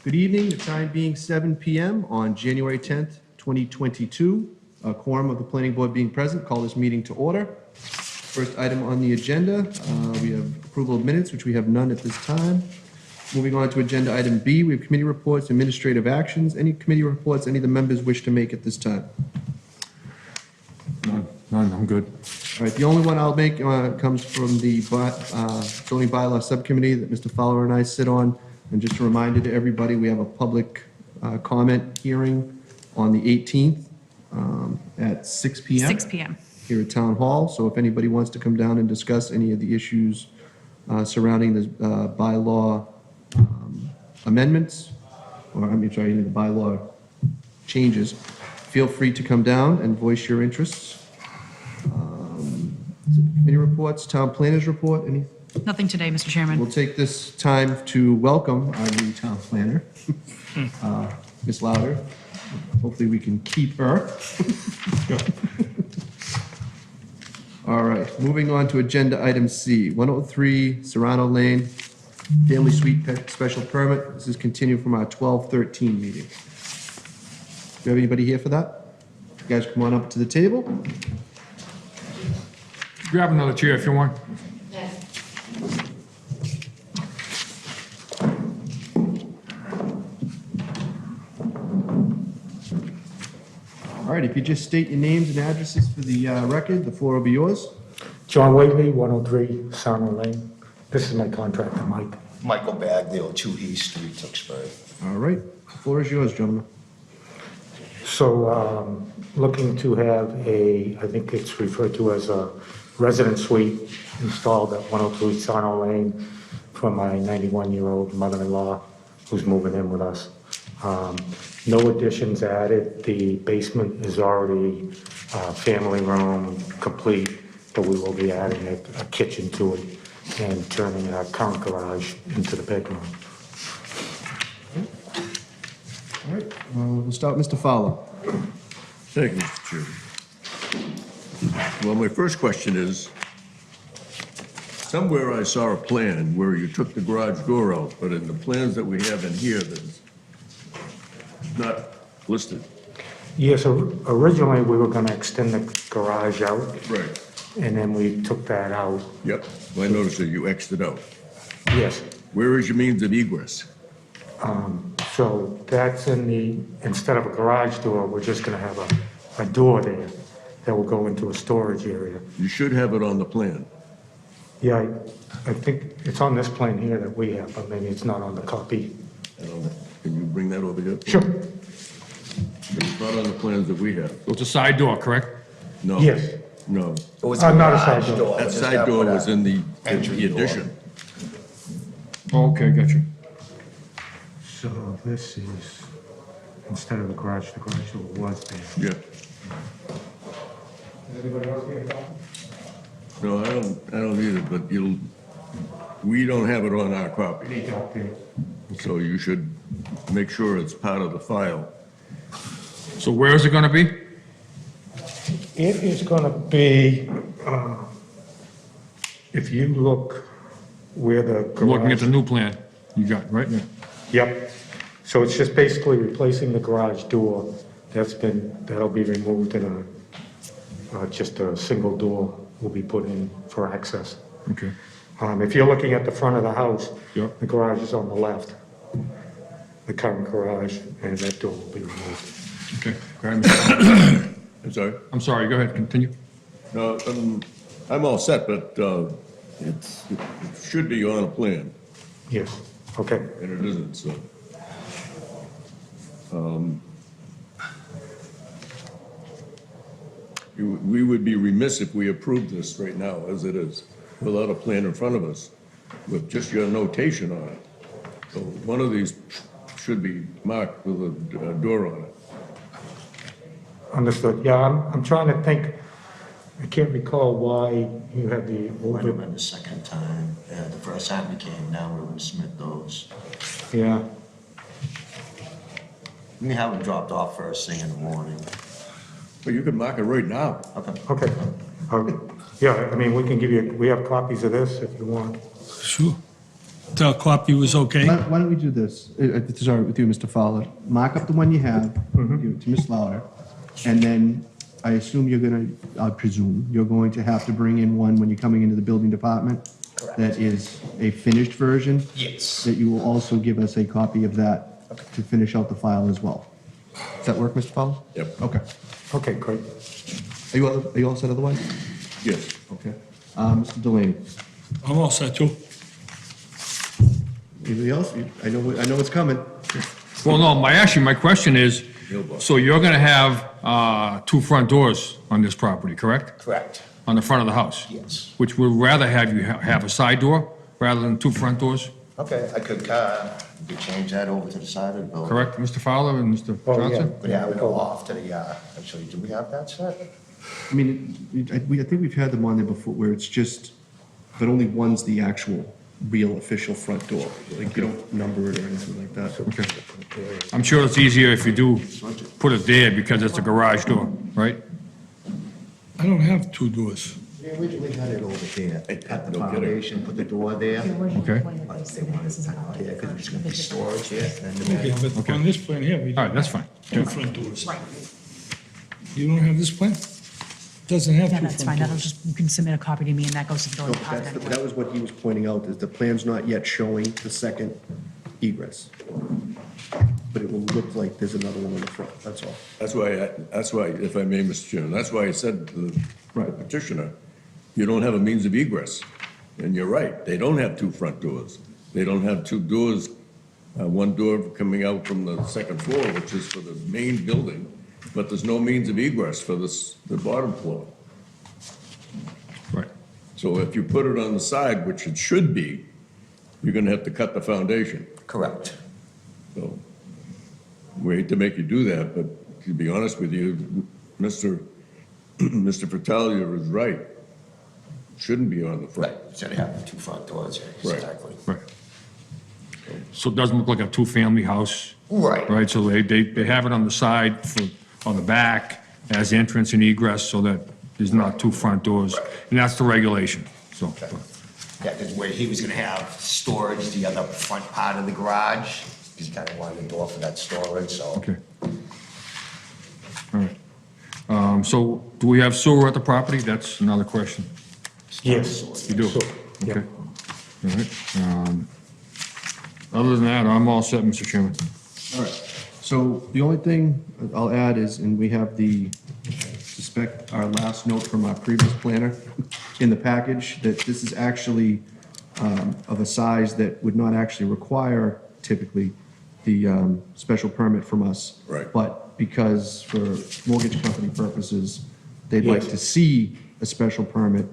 Good evening, the time being 7 p.m. on January 10th, 2022. A quorum of the planning board being present, call this meeting to order. First item on the agenda, we have approval of minutes, which we have none at this time. Moving on to agenda item B, we have committee reports, administrative actions. Any committee reports any of the members wish to make at this time? None, I'm good. All right, the only one I'll make comes from the zoning bylaw subcommittee that Mr. Fowler and I sit on. And just a reminder to everybody, we have a public comment hearing on the 18th at 6 p.m. 6 p.m. here at Town Hall. So if anybody wants to come down and discuss any of the issues surrounding the bylaw amendments, or any of the bylaw changes, feel free to come down and voice your interests. Committee reports, town planners report, any? Nothing today, Mr. Chairman. We'll take this time to welcome our new town planner, Ms. Louder. Hopefully we can keep her. All right, moving on to agenda item C, 103 Serrano Lane, Family Suite Special Permit. This is continued from our 12/13 meeting. Do you have anybody here for that? You guys come on up to the table. Grab another chair if you want. All right, if you just state your names and addresses for the record, the floor will be yours. John Whately, 103 Summer Lane. This is my contractor, Mike. Michael Bagley, 2 East Street, Tewksbury. All right, the floor is yours, gentlemen. So, looking to have I think it's referred to as a resident suite installed at 103 Summer Lane for my 91-year-old mother-in-law who's moving in with us. No additions added. The basement is already family room complete, but we will be adding a kitchen to it and turning our current garage into the bedroom. All right, we'll start with Mr. Fowler. Thank you, Mr. Chairman. Well, my first question is, somewhere I saw a plan where you took the garage door out, but in the plans that we have in here, that's not listed. Yes, originally we were going to extend the garage out, Right. and then we took that out. Yep. I noticed that you X'd it out. Yes. Where is your means of egress? So that's instead of a garage door, we're just going to have a door there that will go into a storage area. You should have it on the plan. Yeah, I think it's on this plan here that we have, but maybe it's not on the copy. Can you bring that over here? Sure. It's not on the plans that we have. So it's a side door, correct? No. Yes. No. It was Not a garage side door. That just side door put a was in the entry door. addition. Oh, okay, got you. So this is, instead of the garage door was there. Yeah. Anybody else get a copy? No, I don't either, but we don't have it on our copy. So you should make sure it's part of the file. So where is it gonna be? It is going to be, if you look where the garage... Looking at the new plan you got, right? Yeah. Yep. So it's just basically replacing the garage door. That'll be removed and just a single door will be put in for access. Okay. If you're looking at the front of the house, Yep. the garage is on the left, the current garage, and that door will be removed. Okay. Go ahead, Mr. I'm sorry? I'm sorry, go ahead, continue. No, I'm all set, but it should be on a plan, Yes, okay. and it isn't, so. We would be remiss if we approved this right now, as it is, without a plan in front of us, with just your notation on it. So one of these should be marked with a door on it. Understood. Yeah, I'm trying to think, I can't recall why you had the Might have older, been the second time. Yeah, the first time we came down, we were going to submit those. yeah. We have them dropped off first thing in the morning. But you can mark it right now. Okay. Yeah, I mean, we can give you, we have copies of this if you want. Sure. copy was okay? Why don't we do this? If it's all right with you, Mr. Fowler? Mark up the one you have, give it to Ms. Louder, and then I assume I presume, you're going to have to bring in one when you're coming into the building department? Correct. That is a finished version? Yes. That you will also give us a copy of that to finish out the file as well. Does that work, Mr. Fowler? Yep. Okay. Okay, great. Are you all set otherwise? Yes. Okay. Mr. Delaney? I'm all set too. Anybody else? I know it's coming. Well, no, my question is, so you're gonna have, two front doors on this property, correct? Correct. On the front of the house? Yes. Which would rather have you have a side door rather than two front doors, Okay, I could, we could change that over to the side of the building. correct, Mr. Fowler and Mr. Oh, yeah. Johnson? Could have it off to the, actually, do we have that set? I mean, I think we've had them on there before where it's just, but only one's the actual real official front door. Like, you don't number it or anything like that. Okay. I'm sure it's easier if you do put it there because it's a garage door, right? I don't have two doors. We originally had it over there, at the Don't get it. foundation, put the door there. Okay. They wanted it because it was gonna be storage here, and then Okay, but Okay. on this plan here, we All right, that's fine. two front doors. You don't have this plan? Doesn't have Yeah, two that's front fine, that'll doors. just, you can submit a copy to me and that goes to the building That department anyway. was what he was pointing out, is the plan's not yet showing the second egress. But it will look like there's another one on the front, that's all. That's why, if I may, Mr. Chairman, that's why I said to the Right. petitioner, you don't have a means of egress. And you're right, they don't have two front doors. They don't have two doors, one door coming out from the second floor, which is for the main building, but there's no means of egress for the bottom floor. Right. So if you put it on the side, which it should be, you're gonna have to cut the foundation. correct. So, we hate to make you do that, but to be honest with you, Mr. Fratalia is right. Shouldn't be on the front. Right, instead of having two front doors, Right. exactly. Right. So it doesn't look like a two-family house, Right. right? So they have it on the side, on the back, as entrance and egress, so that there's not two front doors. Right. And that's the regulation, so. Yeah, because where he was gonna have storage, the other front part of the garage, he's kind of wanted a door for that storage, so. Okay. All right. So do we have sewer at the property? That's another question. Yes. You do? So, yeah. Okay. All right. Other than that, I'm all set, Mr. Chairman. All right, so the only thing I'll add is, and we have suspect our last note from our previous planner in the package, that this is actually of a size that would not actually require typically the special permit from us. Right. But because for mortgage company purposes, they'd like Yes. to see a special permit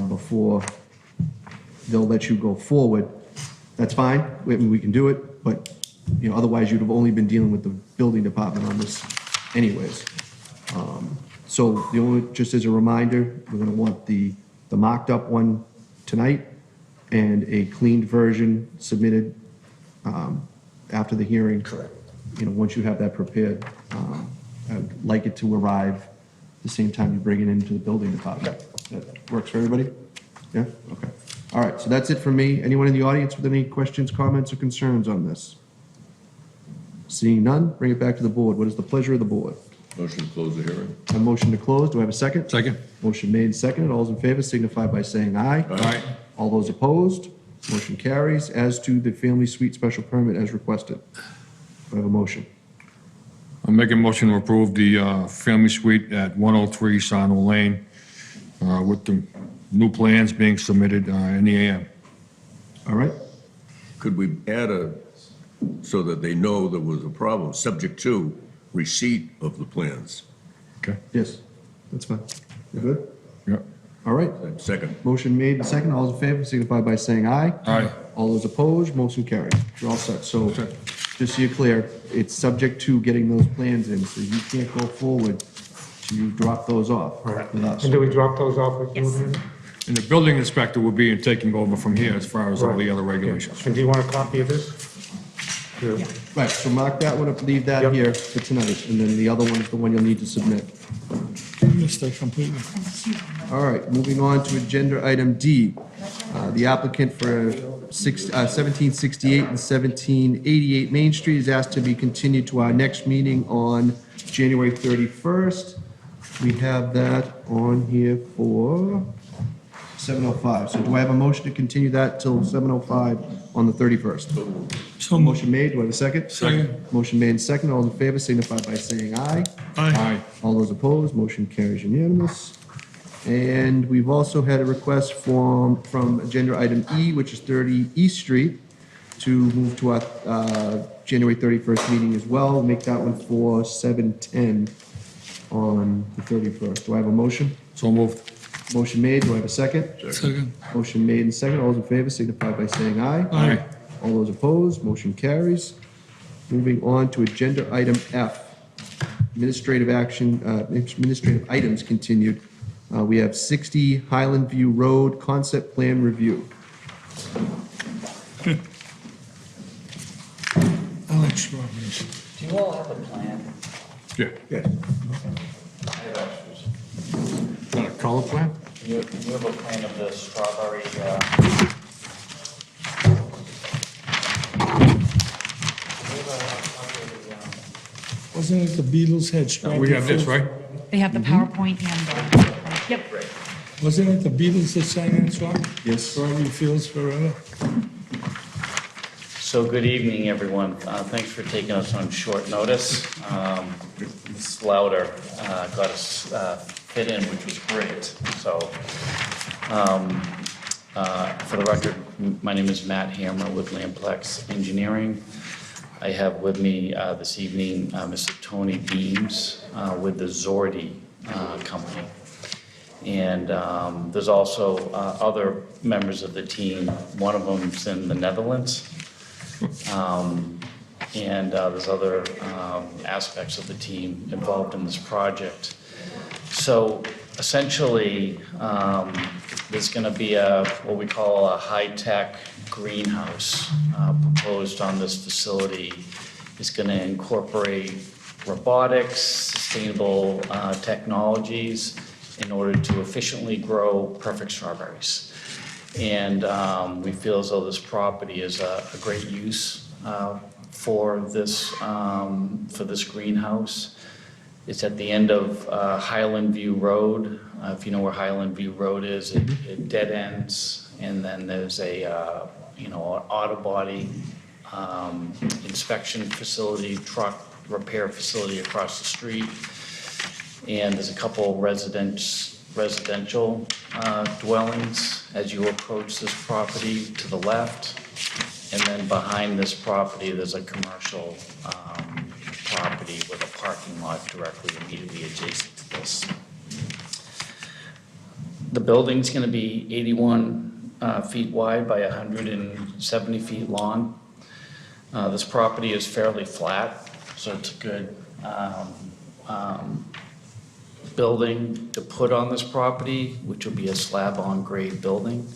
before they'll let you go forward. That's fine, we can do it, but, you know, otherwise you'd have only been dealing with the building department on this anyways. So the only, just as a reminder, we're gonna want the marked up one tonight and a cleaned version submitted after the hearing. Correct. You know, once you have that prepared, I'd like it to arrive the same time you bring it into the building department. That works for everybody? Yeah, okay. All right, so that's it for me. Anyone in the audience with any questions, comments, or concerns on this? Seeing none, bring it back to the board. What is the pleasure of the board? Motion to close the hearing. A motion to close, do I have a second? Second? Motion made and seconded. All those in favor signify by saying aye. Aye. All those opposed, motion carries. As to the family suite special permit as requested. Do I have a motion? I'll make a motion to approve the family suite at 103 Sarno Lane with the new plans being submitted in the AM. All right? Could we add so that they know there was a problem, subject to receipt of the plans? Okay? Yes, that's fine. You good? Yep. All right. Second. Motion made and seconded. All those in favor signify by saying aye. Aye. All those opposed, motion carries. You're all set. So, just so you're clear, it's subject to getting those plans in, so you can't go forward till you drop those off with us. And do we drop those off with you? Yes. then? And the building inspector will be taking over from here as far as all the other regulations. And do you want a copy of this? Yeah. Right, so mark that one up, leave that Yep. here for tonight, and then the other one is the one you'll need to submit. Missed that completely. All right, moving on to agenda item D. The applicant for 1768 and 1788 Main Street is asked to be continued to our next meeting on January 31st. We have that on here for 7:05. So do I have a motion to continue that till 7:05 on the 31st? So Motion made, do I have a second? Second. Motion made and second, all in favor signify by saying aye. Aye. All those opposed, motion carries unanimous. And we've also had a request from agenda item E, which is 30 East Street, to move to our January 31st meeting as well. Make that one for 7:10 on the 31st. Do I have a motion? So moved. Motion made, do I have a second? Second. Motion made and second, all those in favor signify by saying aye. Aye. All those opposed, motion carries. Moving on to agenda item F, administrative action, administrative items continued. We have 60 Highland View Road concept plan review. I like strawberries. Do you all have a plan? Yeah. Got a color plan? You have a plan of the strawberry, Wasn't it the Beatles had strawberry? We have this, fields? right? They have the PowerPoint and, yep. Wasn't it the Beatles that sang that song? Yes. Strawberry Fields Forever? So good evening, everyone. Thanks for taking us on short notice. Ms. Louder got us fit in, which was great. So for the record, my name is Matt Hammer with Lamplex Engineering. I have with me this evening Mr. Tony Beams with the Zordi company. And there's also other members of the team. One of them's in the Netherlands. And there's other aspects of the team involved in this project. So essentially, there's going to be what we call a high-tech greenhouse proposed on this facility. It's going to incorporate robotics, sustainable technologies in order to efficiently grow perfect strawberries. And we feel as though this property is a great use for this greenhouse. It's at the end of Highland View Road. If you know where Highland View Road is, it dead ends, and then there's an auto body inspection facility, truck repair facility across the street, and there's a couple residential dwellings as you approach this property to the left. And then behind this property, there's a commercial property with a parking lot directly immediately adjacent to this. The building's going to be 81 feet wide by 170 feet long. This property is fairly flat, so it's a good building to put on this property, which will be a slab-on-grade building.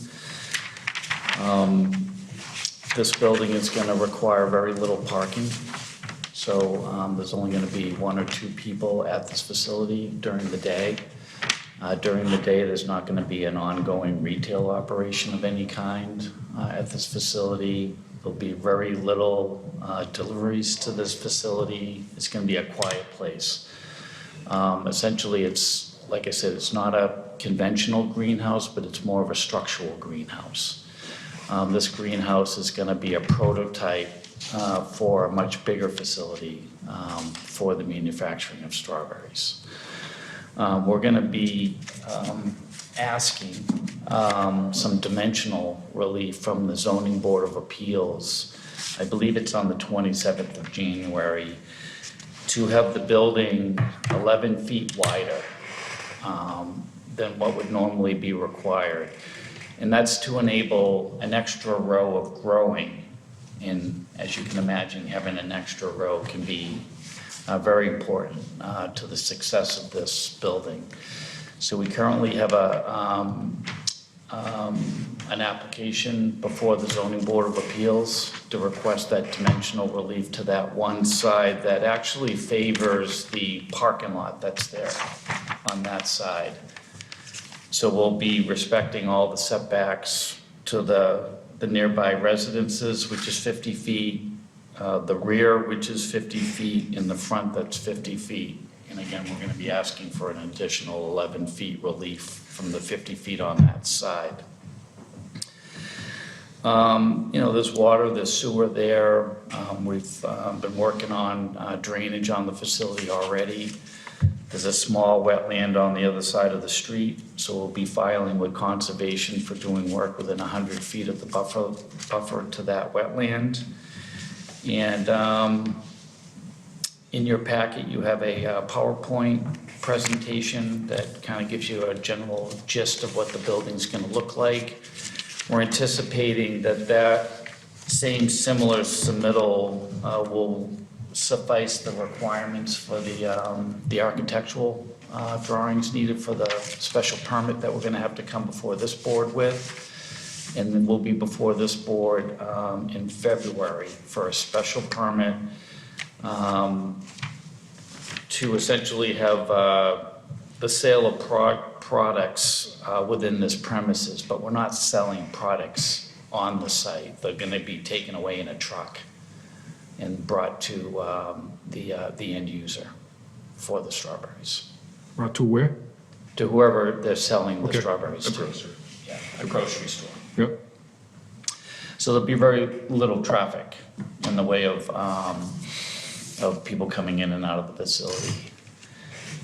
This building is going to require very little parking, so there's only going to be 1 or 2 people at this facility during the day. During the day, there's not going to be an ongoing retail operation of any kind at this facility. There'll be very little deliveries to this facility. It's going to be a quiet place. Essentially, it's, like I said, it's not a conventional greenhouse, but it's more of a structural greenhouse. This greenhouse is going to be a prototype for a much bigger facility for the manufacturing of strawberries. We're going to be asking some dimensional relief from the Zoning Board of Appeals. I believe it's on the 27th of January, to have the building 11 feet wider than what would normally be required. And that's to enable an extra row of growing. And as you can imagine, having an extra row can be very important to the success of this building. So we currently have an application before the Zoning Board of Appeals to request that dimensional relief to that one side that actually favors the parking lot that's there on that side. So we'll be respecting all the setbacks to the the nearby residences, which is 50 feet, the rear, which is 50 feet, and the front, that's 50 feet. And again, we're going to be asking for an additional 11 feet relief from the 50 feet on that side. There's water, there's sewer there. We've been working on drainage on the facility already. There's a small wetland on the other side of the street, so we'll be filing with conservation for doing work within 100 feet of the buffer to that wetland. And in your packet, you have a PowerPoint presentation that kind of gives you a general gist of what the building's going to look like. We're anticipating that same similar submittal will suffice the requirements for the architectural drawings needed for the special permit that we're going to have to come before this board with. And then we'll be before this board in February for a special permit to essentially have the sale of products within this premises, but we're not selling products on the site. They're going to be taken away in a truck and brought to the end user for the strawberries. Brought to where? To whoever they're selling the Okay. strawberries A to. grocer. Yeah, a grocery store. Yep. So there'll be very little traffic in the way of people coming in and out of the facility.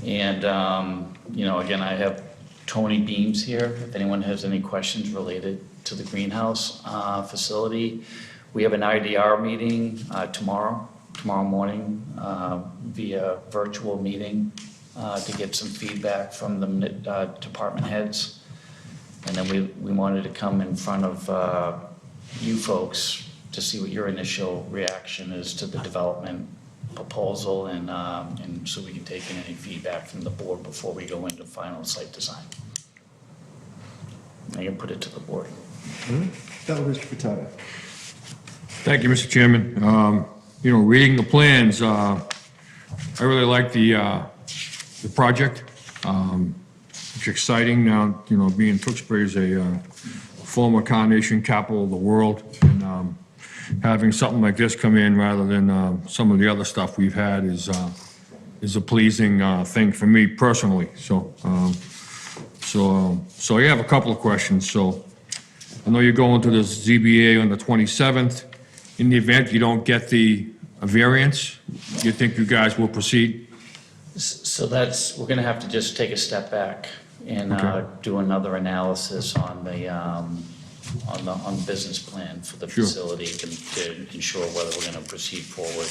And, again, I have Tony Beams here, if anyone has any questions related to the greenhouse facility. We have an IDR meeting tomorrow morning via virtual meeting to get some feedback from the department heads. And then we wanted to come in front of you folks to see what your initial reaction is to the development proposal and so we can take in any feedback from the board before we go into final site design. I can put it to the board. That was Mr. Furtado. Thank you, Mr. Chairman. Reading the plans, I really like the project. It's exciting now, being Tewksbury is a former carnation capital of the world, and having something like this come in rather than some of the other stuff we've had is a pleasing thing for me personally. So I have a couple of questions. So I know you're going to the ZBA on the 27th. In the event you don't get the variance, you think you guys will proceed? So we're gonna have to just take a step back and Okay. do another analysis on the business plan for the Sure. facility to ensure whether we're gonna proceed forward,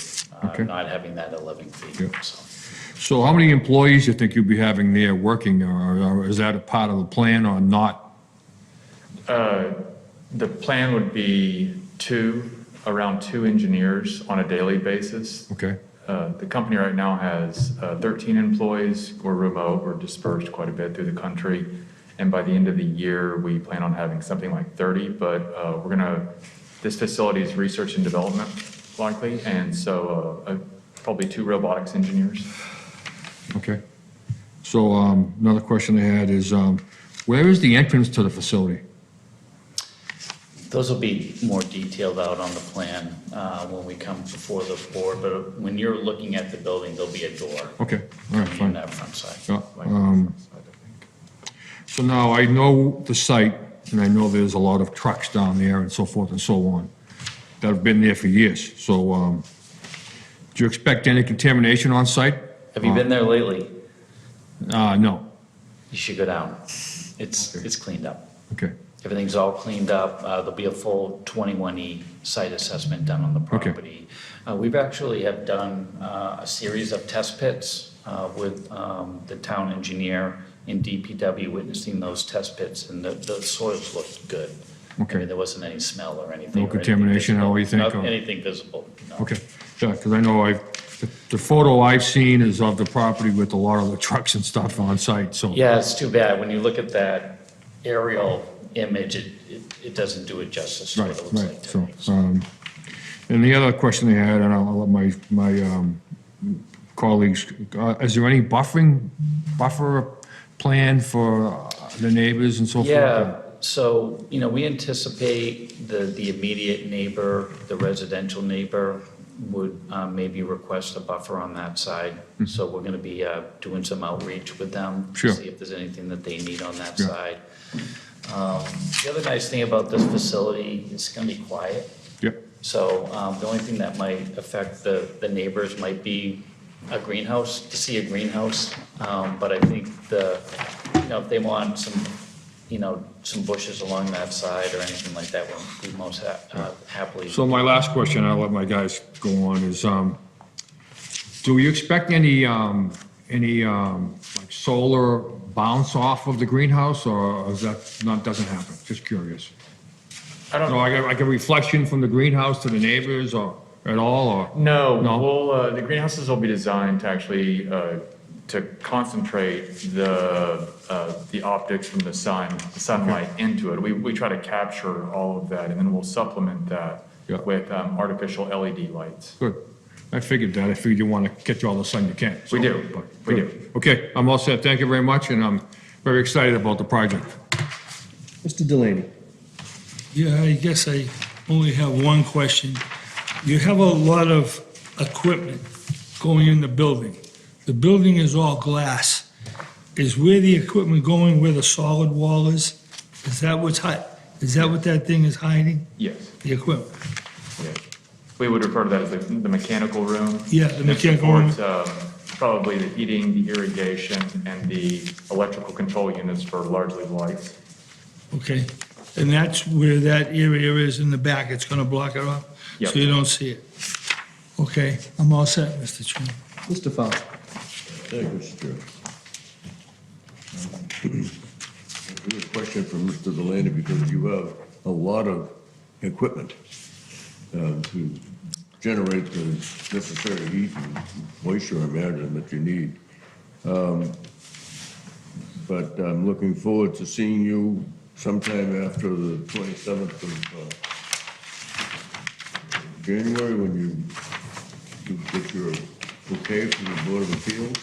Okay. not having that 11 feet, Yeah. so. So how many employees you think you'll be having there working, or is that a part of the plan or not? The plan would be around two engineers on a daily basis. Okay, The company right now has 13 employees. We're remote, we're dispersed quite a bit through the country. And by the end of the year, we plan on having something like 30, but this facility is research and development likely, and so probably 2 robotics engineers. okay. So another question I had is, where is the entrance to the facility? Those will be more detailed out on the plan when we come before the board, but when you're looking at the building, there'll be a door Okay, all right, on fine. that front side. Yeah, So now I know the site, and I know there's a lot of trucks down there and so forth and so on that have been there for years. So do you expect any contamination on site? Have you been there lately? No. You should go down. It's cleaned up. Okay, Everything's all cleaned up. There'll be a full 21E site assessment done on the Okay. property. We've actually have done a series of test pits with the town engineer in DPW witnessing those test pits, and the soils looked good. Okay. I mean, there wasn't any smell or anything. No or anything contamination, visible. or you think, Not or- anything visible, no. okay. Yeah, because I know the photo I've seen is of the property with a lot of the trucks and stuff on site, so. Yeah, it's too bad. When you look at that aerial image, it doesn't do it justice to what Right, it looks like right, today. so, and the other question I had, and I'll let my colleagues, is there any buffer plan for the neighbors and so forth? Yeah, So, we anticipate the immediate neighbor, the residential neighbor, would maybe request a buffer on that side. So we're gonna be doing some outreach with them. Sure. To see if there's anything that they need on that Yeah. side. The other nice thing about this facility, it's gonna be quiet. Yep. So the only thing that might affect the neighbors might be a greenhouse, to see a greenhouse. But I think if they want some bushes along that side or anything like that, we'll be most happily. So my last question, I'll let my guys go on, is, do you expect any like solar bounce off of the greenhouse, or is that doesn't happen? Just curious. I don't So like a reflection from the greenhouse to the neighbors or at all, or? No, No? the greenhouses will be designed to actually, to concentrate the optics from the sunlight into it. We try to capture all of that, and then we'll supplement that Yeah. with LED lights. Good. I figured that. I figured you want to catch all the sun you can. so- We do. but We good. do. Okay, I'm all set. Thank you very much, and I'm very excited about the project. Mr. Delaney? Yeah, I guess I only have one question. You have a lot of equipment going in the building. The building is all glass. Is where the equipment going where the solid wall is? Is that what's is that what that thing is hiding? Yes, The equipment? yes. We would refer to that as the mechanical room. Yeah, the That mechanical room. supports, probably the heating, the irrigation, and the electrical control units for largely lights. Okay. And that's where that area is in the back. It's gonna block it off? Yep. So you don't see it? Okay, I'm all set, Mr. Chairman. Mr. Fowler? Thank you, Mr. Chairman. I have a question for Mr. Delaney, because you have a lot of equipment to generate the necessary heat and moisture, I imagine, that you need. But I'm looking forward to seeing you sometime after the 27th of January, when you get your okay from the Board of Appeals.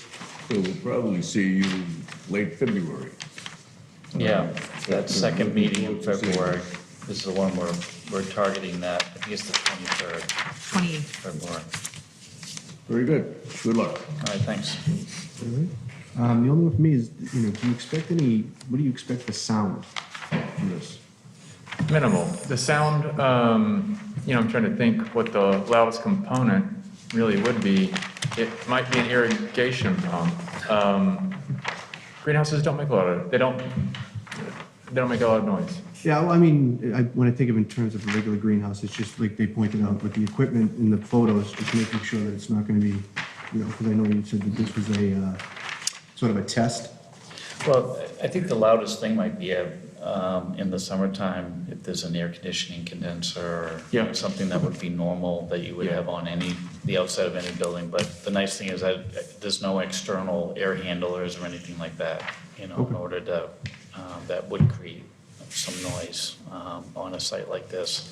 So we'll probably see you late February. Yeah, that second meeting in February is the one we're targeting that. I think it's the 23rd 28th. February. Very good. Good luck. All right, thanks. The only one for me is, do you expect what do you expect for sound from this? Minimal. The sound, I'm trying to think what the loudest component really would be. It might be an irrigation pump. Greenhouses don't make a lot of, they don't make a lot of noise. Yeah, well, I mean, when I think of in terms of a regular greenhouse, it's just like they pointed out with the equipment in the photos, just making sure that it's not gonna be, because I know you said that this was a, sort of a test. Well, I think the loudest thing might be in the summertime, if there's an air conditioning condenser or Yeah. something that would be normal that you would Yeah. have on the outside of any building. But the nice thing is that there's no external air handlers or anything like that, in order to, that would create some noise on a site like this.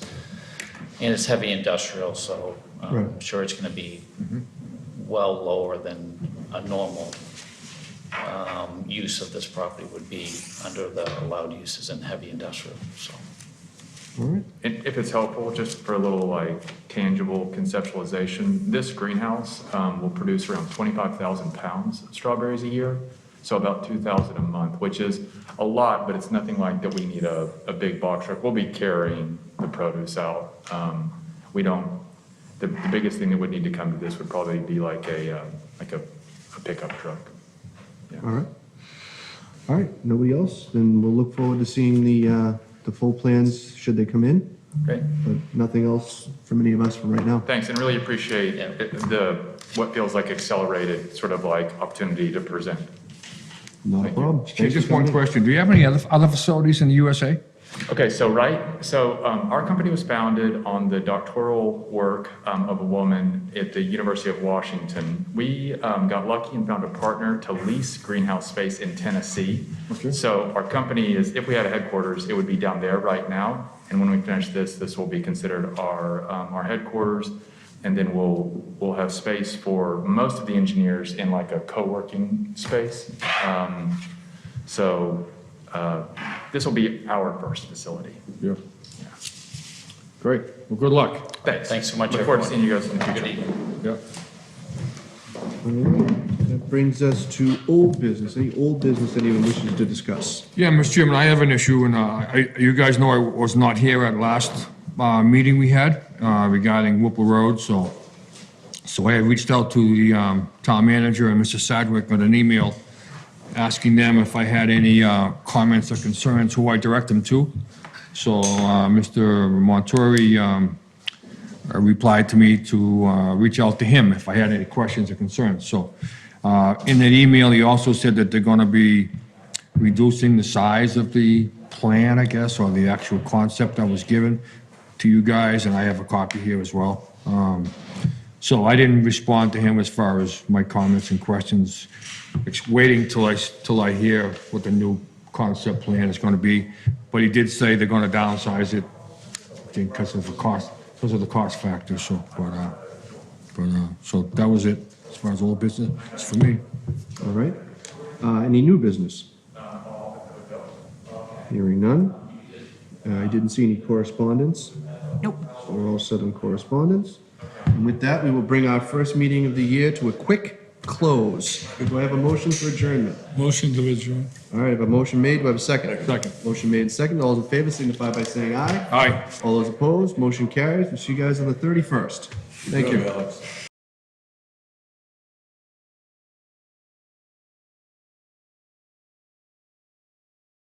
And it's heavy industrial, so I'm Right. sure it's gonna be well lower than a normal use of this property would be under the allowed uses in heavy industrial, so. All right, And if it's helpful, just for a little tangible conceptualization, this greenhouse will produce around 25,000 pounds of strawberries a year, so about 2,000 a month, which is a lot, but it's nothing like that we need a big box truck. We'll be carrying the produce out. The biggest thing that would need to come to this would probably be like a pickup truck. all right. All right, nobody else? Then we'll look forward to seeing the full plans, should they come in, Great. but nothing else from any of us for right now. Thanks, and really appreciate what feels like accelerated sort of opportunity to present. Not a problem. Hey, Thanks for just one coming in. question. Do you have any other facilities in the USA? Okay, so our company was founded on the doctoral work of a woman at the University of Washington. We got lucky and found a partner to lease greenhouse space in Tennessee. Okay. So our company is, if we had a headquarters, it would be down there right now. And when we finish this will be considered our headquarters. And then we'll have space for most of the engineers in like a co-working space. This will be our first facility. Yeah. Great. Well, good luck. Thanks. Thanks so much, Look forward to everyone. seeing you guys in the future. Yeah. All right, that brings us to old business. Any old business anyone wishes to discuss? Yeah, Mr. Chairman, I have an issue, and you guys know I was not here at last meeting we had regarding Whipple Road, so I had reached out to the town manager and Mr. Sadwick with an email asking them if I had any comments or concerns, who I direct them to. So Mr. Montori replied to me to reach out to him if I had any questions or concerns. So in that email, he also said that they're going to be reducing the size of the plan, I guess, or the actual concept that was given to you guys, and I have a copy here as well. So I didn't respond to him as far as my comments and questions, waiting till I hear what the new concept plan is going to be. But he did say they're going to downsize it, I think, because of the cost factor. So, so that was it as far as old business. It's for me. All right. Any new business? Hearing none. I didn't see any correspondence. Nope. So we're all set on correspondence. And with that, we will bring our first meeting of the year to a quick close. Do I have a motion for adjournment? Motion to adjourn. All right, I have a motion made. Do I have a second? Second. Motion made and second. All those in favor signify by saying aye. Aye. All those opposed, motion carries. We'll see you guys on the 31st. Thank you. Alex.